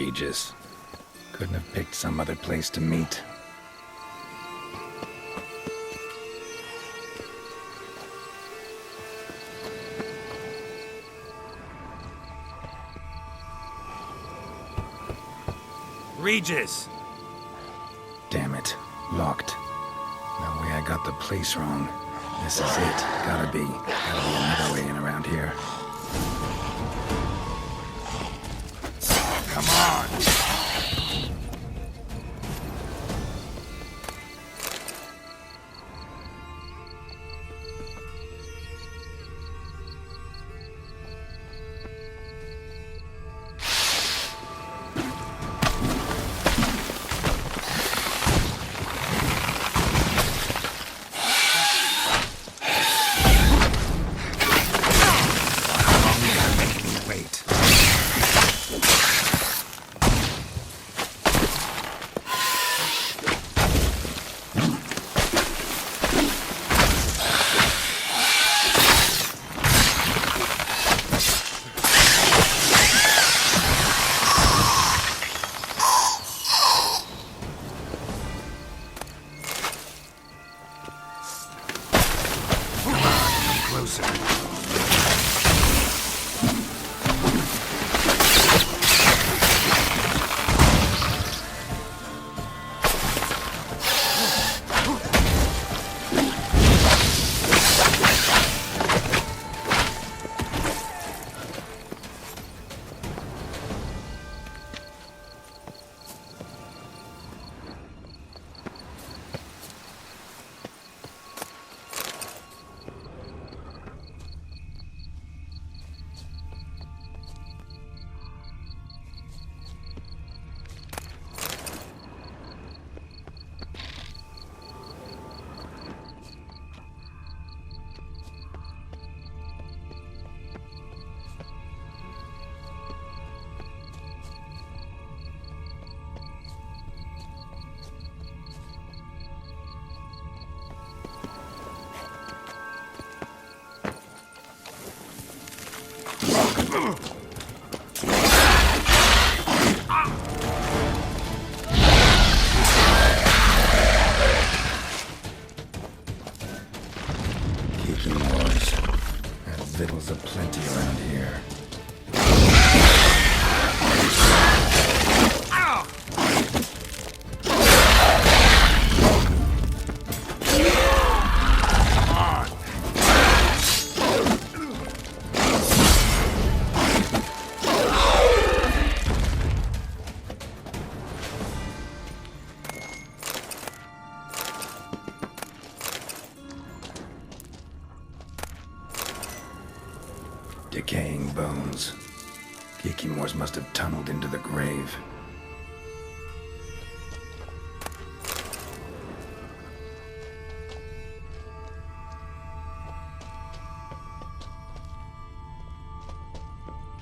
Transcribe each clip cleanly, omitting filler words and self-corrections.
Regis. Couldn't have picked some other place to meet. Regis! Damn it. Locked. No way I got the place wrong. This is it. Gotta be another way in around here. Come on! Kicking wars. There's victuals aplenty around here. Decaying bones. Kikimores must have tunneled into the grave.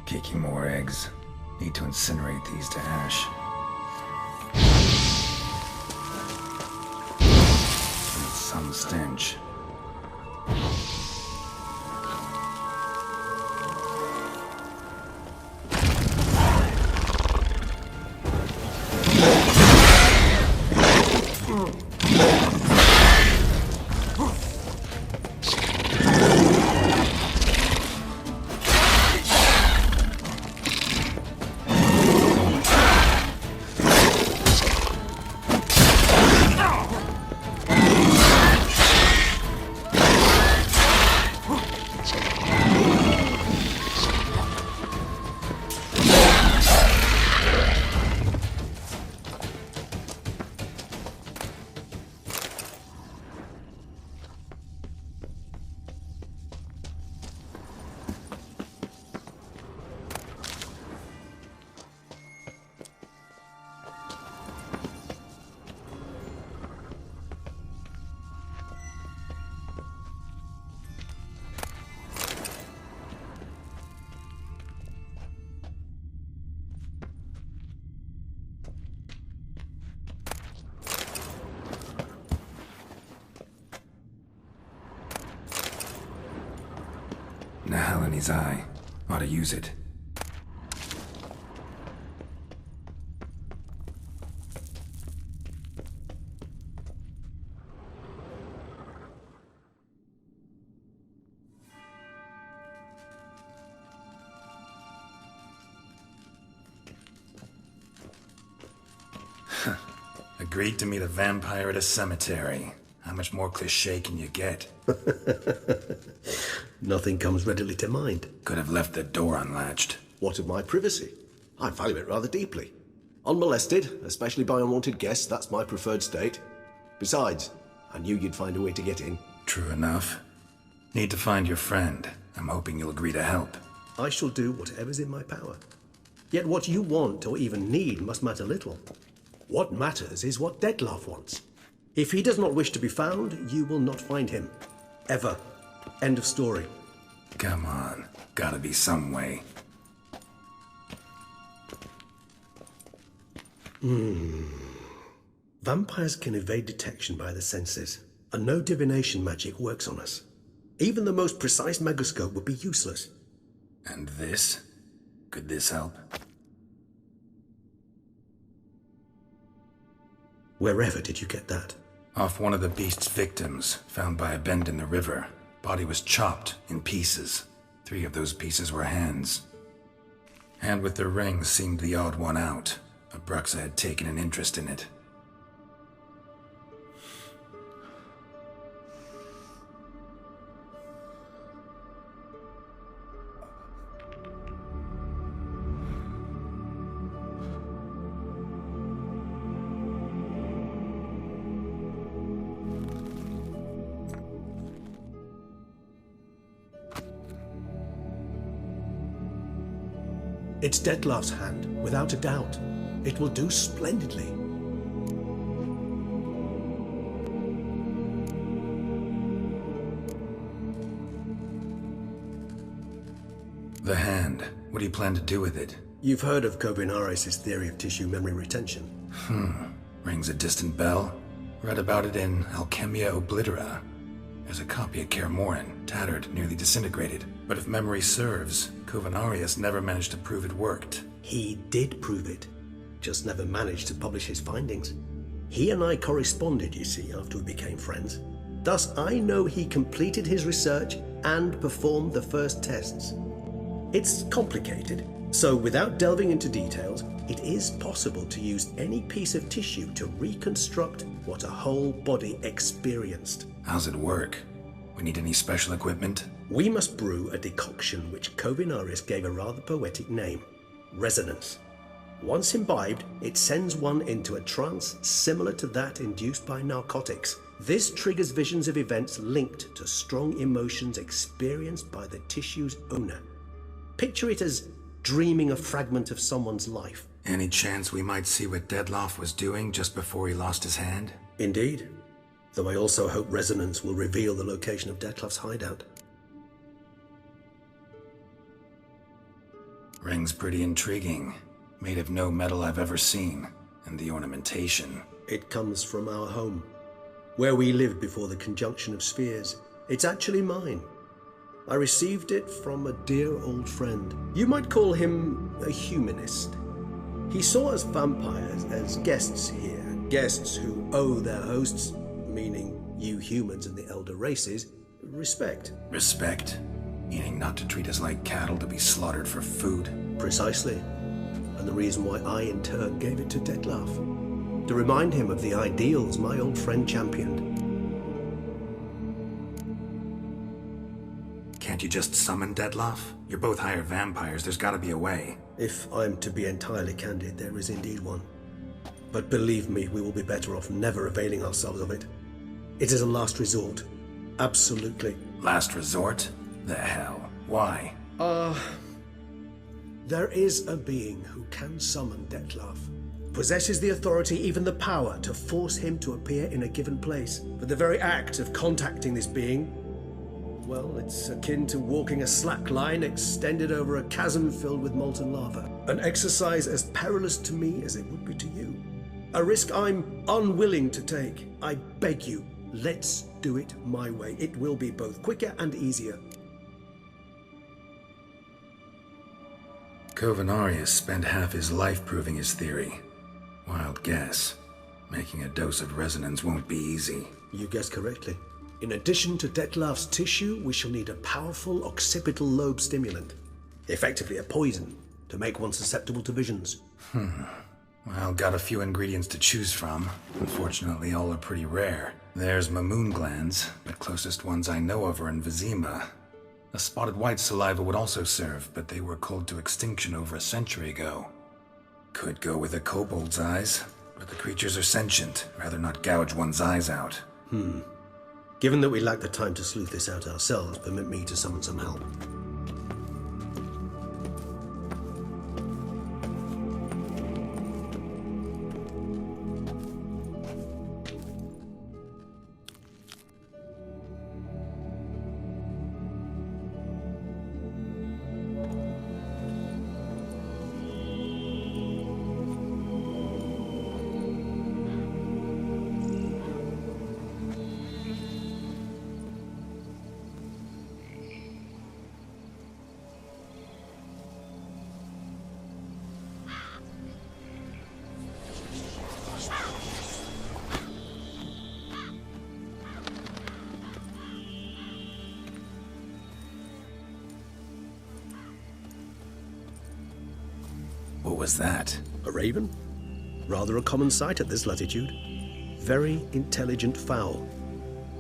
Kikimore eggs. Need to incinerate these to ash. And some stench. Nahal in his eye. Ought to use it. Agreed to meet a vampire at a cemetery. How much more cliché can you get? Nothing comes readily to mind. Could have left the door unlatched. What of my privacy? I value it rather deeply. Unmolested, especially by unwanted guests, that's my preferred state. Besides, I knew you'd find a way to get in. True enough. Need to find your friend. I'm hoping you'll agree to help. I shall do whatever's in my power. Yet what you want or even need must matter little. What matters is what Detlef wants. If he does not wish to be found, you will not find him. Ever. End of story. Come on. Gotta be some way. Vampires can evade detection by the senses, and no divination magic works on us. Even the most precise megascope would be useless. And this? Could this help? Wherever did you get that? Off one of the beast's victims, found by a bend in the river. Body was chopped in pieces. 3 of those pieces were hands. Hand with the ring seemed the odd one out. Abruxa had taken an interest in it. It's Detlef's hand, without a doubt. It will do splendidly. The hand. What do you plan to do with it? You've heard of Kovinaris' theory of tissue memory retention. Rings a distant bell. Read about it in Alchemia Oblitera. There's a copy of Kermoran, tattered, nearly disintegrated. But if memory serves, Kovinaris never managed to prove it worked. He did prove it, just never managed to publish his findings. He and I corresponded, you see, after we became friends. Thus, I know he completed his research and performed the first tests. It's complicated, so without delving into details, it is possible to use any piece of tissue to reconstruct what a whole body experienced. How's it work? We need any special equipment? We must brew a decoction which Kovinaris gave a rather poetic name, resonance. Once imbibed, it sends one into a trance similar to that induced by narcotics. This triggers visions of events linked to strong emotions experienced by the tissue's owner. Picture it as dreaming a fragment of someone's life. Any chance we might see what Detlef was doing just before he lost his hand? Indeed. Though I also hope resonance will reveal the location of Detlef's hideout. Ring's pretty intriguing. Made of no metal I've ever seen. And the ornamentation. It comes from our home, where we lived before the conjunction of spheres. It's actually mine. I received it from a dear old friend. You might call him a humanist. He saw us vampires as guests here, guests who owe their hosts, meaning you humans and the elder races, respect. Respect? Meaning not to treat us like cattle to be slaughtered for food? Precisely. And the reason why I, in turn, gave it to Detlef. To remind him of the ideals my old friend championed. Can't you just summon Detlef? You're both hired vampires, there's gotta be a way. If I'm to be entirely candid, there is indeed one. But believe me, we will be better off never availing ourselves of it. It is a last resort. Absolutely. Last resort? The hell? Why? There is a being who can summon Detlef. Possesses the authority, even the power, to force him to appear in a given place. But the very act of contacting this being, well, it's akin to walking a slack line extended over a chasm filled with molten lava. An exercise as perilous to me as it would be to you. A risk I'm unwilling to take. I beg you, let's do it my way. It will be both quicker and easier. Kovinaris spent half his life proving his theory. Wild guess. Making a dose of resonance won't be easy. You guessed correctly. In addition to Detlef's tissue, we shall need a powerful occipital lobe stimulant. Effectively a poison, to make one susceptible to visions. Well, got a few ingredients to choose from. Unfortunately, all are pretty rare. There's Mamoon glands, but closest ones I know of are in Vizima. A spotted white saliva would also serve, but they were culled to extinction over a century ago. Could go with a kobold's eyes, but the creatures are sentient. Rather not gouge one's eyes out. Given that we lack the time to sleuth this out ourselves, permit me to summon some help. What was that? A raven? Rather a common sight at this latitude. Very intelligent fowl.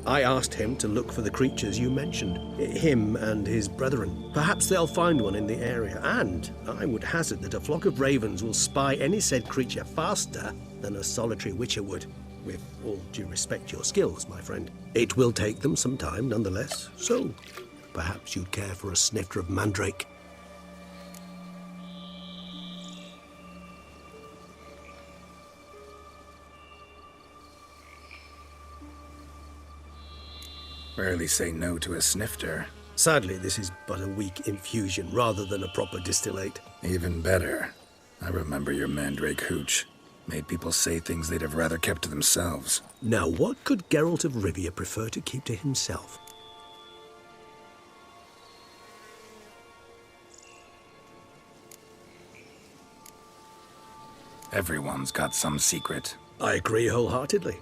I asked him to look for the creatures you mentioned, him and his brethren. Perhaps they'll find one in the area, and I would hazard that a flock of ravens will spy any said creature faster than a solitary witcher would. With all due respect to your skills, my friend. It will take them some time, nonetheless, so perhaps you'd care for a snifter of mandrake. Rarely say no to a snifter. Sadly, this is but a weak infusion rather than a proper distillate. Even better. I remember your mandrake hooch. Made people say things they'd have rather kept to themselves. Now, what could Geralt of Rivia prefer to keep to himself? Everyone's got some secret. I agree wholeheartedly.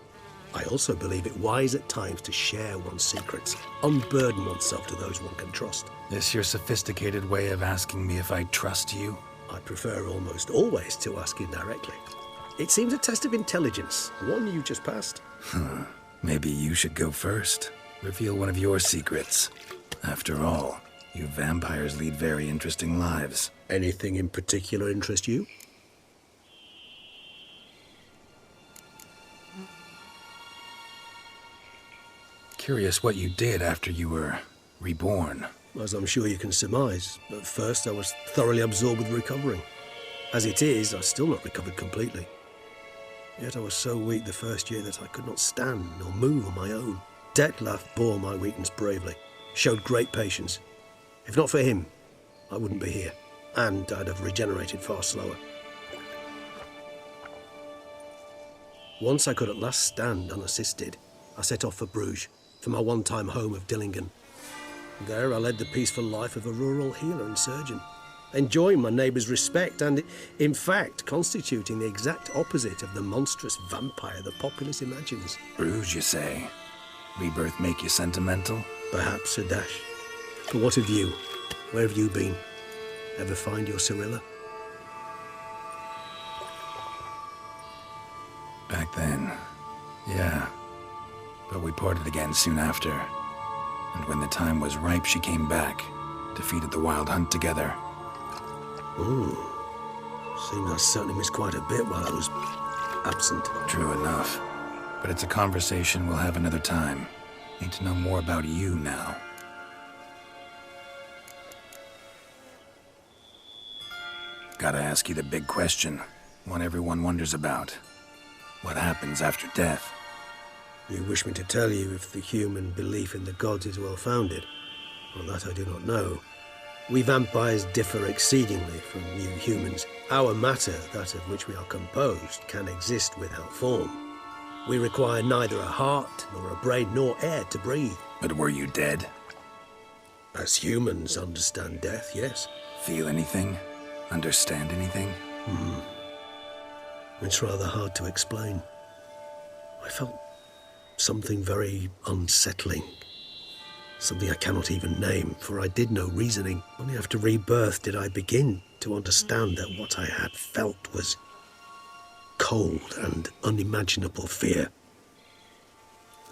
I also believe it wise at times to share one's secrets, unburden oneself to those one can trust. This your sophisticated way of asking me if I trust you? I prefer almost always to ask indirectly. It seems a test of intelligence, one you just passed. Maybe you should go first. Reveal one of your secrets. After all, you vampires lead very interesting lives. Anything in particular interest you? Curious what you did after you were reborn. As I'm sure you can surmise, at first I was thoroughly absorbed with recovering. As it is, I've still not recovered completely. Yet I was so weak the first year that I could not stand or move on my own. Detlef bore my weakness bravely, showed great patience. If not for him, I wouldn't be here, and I'd have regenerated far slower. Once I could at last stand unassisted, I set off for Bruges, for my one-time home of Dillingen. There I led the peaceful life of a rural healer and surgeon, enjoying my neighbours' respect and, in fact, constituting the exact opposite of the monstrous vampire the populace imagines. Bruges, you say? Rebirth make you sentimental? Perhaps a dash. But what of you? Where have you been? Ever find your Cyrilla? Back then, yeah. But we parted again soon after. And when the time was ripe, she came back. Defeated the Wild Hunt together. Seems I certainly missed quite a bit while I was absent. True enough. But it's a conversation we'll have another time. Need to know more about you now. Gotta ask you the big question. One everyone wonders about. What happens after death? You wish me to tell you if the human belief in the gods is well-founded? Well, that I do not know. We vampires differ exceedingly from you humans. Our matter, that of which we are composed, can exist without form. We require neither a heart, nor a brain, nor air to breathe. But were you dead? As humans understand death, yes. Feel anything? Understand anything? It's rather hard to explain. I felt something very unsettling. Something I cannot even name, for I did no reasoning. Only after rebirth did I begin to understand that what I had felt was cold and unimaginable fear.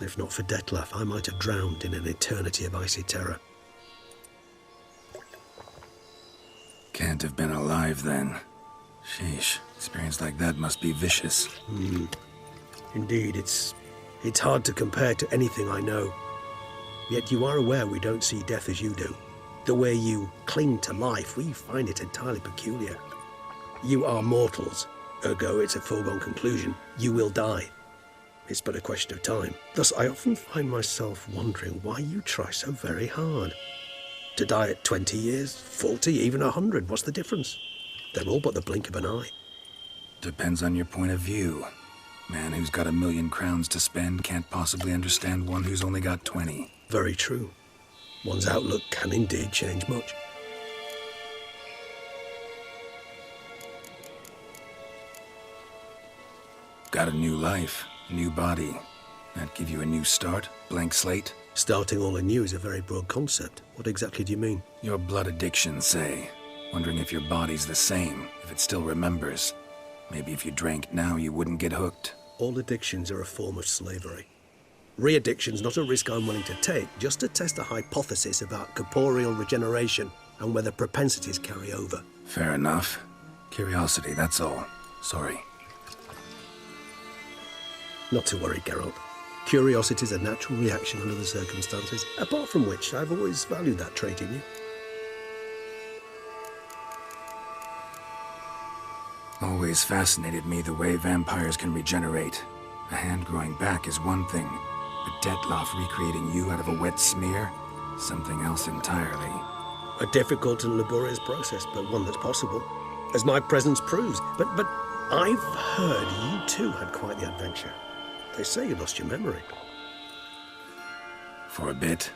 If not for Detlef, I might have drowned in an eternity of icy terror. Can't have been alive then. Sheesh, experience like that must be vicious. Indeed, it's hard to compare to anything I know. Yet you are aware we don't see death as you do. The way you cling to life, we find it entirely peculiar. You are mortals, ergo it's a foregone conclusion. You will die. It's but a question of time. Thus, I often find myself wondering why you try so very hard. To die at 20 years, 40, even 100, what's the difference? They're all but the blink of an eye. Depends on your point of view. Man who's got 1,000,000 crowns to spend can't possibly understand one who's only got 20. Very true. One's outlook can indeed change much. Got a new life, new body. That give you a new start? Blank slate? Starting all anew is a very broad concept. What exactly do you mean? Your blood addiction, say. Wondering if your body's the same, if it still remembers. Maybe if you drank now, you wouldn't get hooked. All addictions are a form of slavery. Re-addiction's not a risk I'm willing to take, just to test a hypothesis about corporeal regeneration and whether propensities carry over. Fair enough. Curiosity, that's all. Sorry. Not to worry, Geralt. Curiosity is a natural reaction under the circumstances, apart from which I've always valued that trait in you. Always fascinated me the way vampires can regenerate. A hand growing back is one thing, but Detlef recreating you out of a wet smear? Something else entirely. A difficult and laborious process, but one that's possible, as my presence proves. But I've heard you too had quite the adventure. They say you lost your memory. For a bit,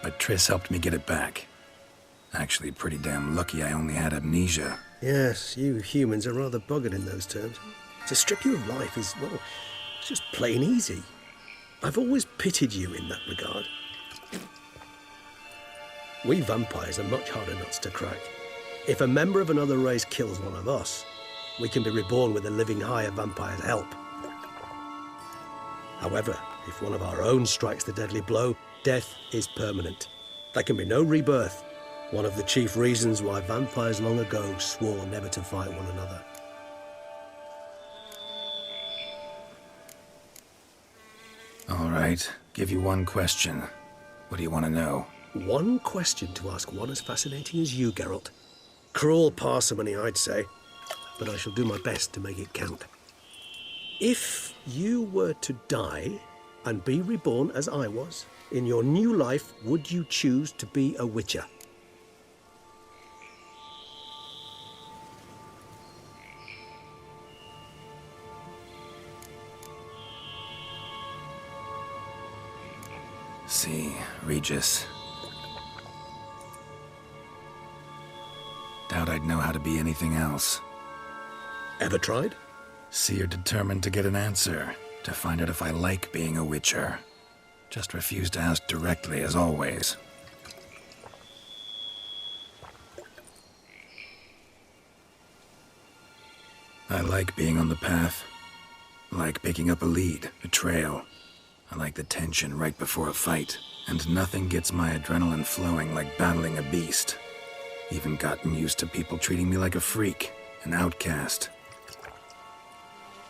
but Triss helped me get it back. Actually, pretty damn lucky I only had amnesia. Yes, you humans are rather buggered in those terms. To strip you of life is, well, it's just plain easy. I've always pitied you in that regard. We vampires are much harder nuts to crack. If a member of another race kills one of us, we can be reborn with a living higher vampire's help. However, if one of our own strikes the deadly blow, death is permanent. There can be no rebirth. One of the chief reasons why vampires long ago swore never to fight one another. All right, give you one question. What do you want to know? One question to ask one as fascinating as you, Geralt. Cruel parsimony, I'd say, but I shall do my best to make it count. If you were to die and be reborn as I was, in your new life, would you choose to be a witcher? See, Regis. Doubt I'd know how to be anything else. Ever tried? See, you're determined to get an answer, to find out if I like being a witcher. Just refuse to ask directly, as always. I like being on the path. I like picking up a lead, a trail. I like the tension right before a fight, and nothing gets my adrenaline flowing like battling a beast. Even gotten used to people treating me like a freak, an outcast.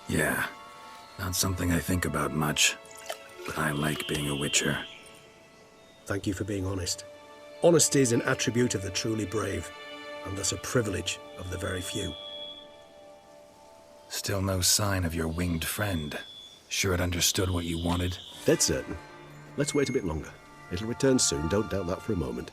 Yeah, not something I think about much, but I like being a witcher. Thank you for being honest. Honesty is an attribute of the truly brave, and thus a privilege of the very few. Still no sign of your winged friend. Sure it understood what you wanted? Dead certain. Let's wait a bit longer. It'll return soon, don't doubt that for a moment.